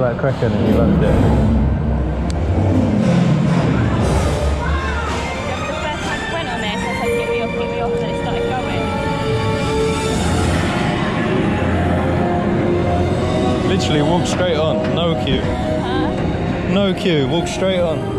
about cracking and you loved it. Just the first time I went on this, I said get me off, and it started going. Literally walk straight on, no queue. Huh? No queue, walk straight on.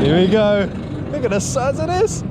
Here we go. Look at the size of this.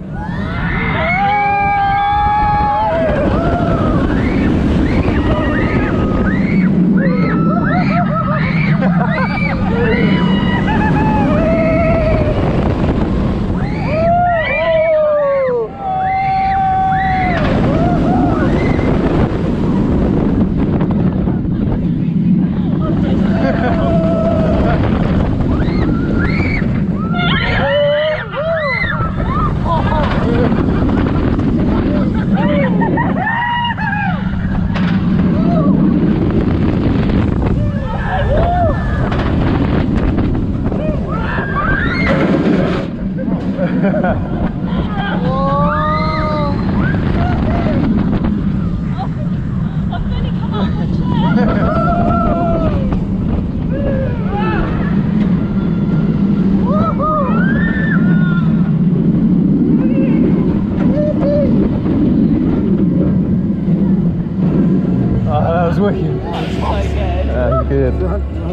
That was wicked. That's so good. That's good.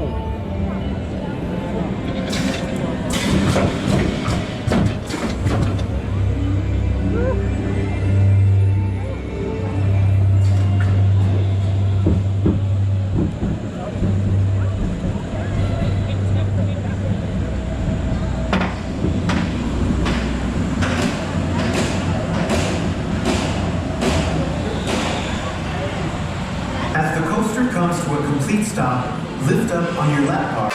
As the coaster comes to a complete stop, lift up on your lap bar.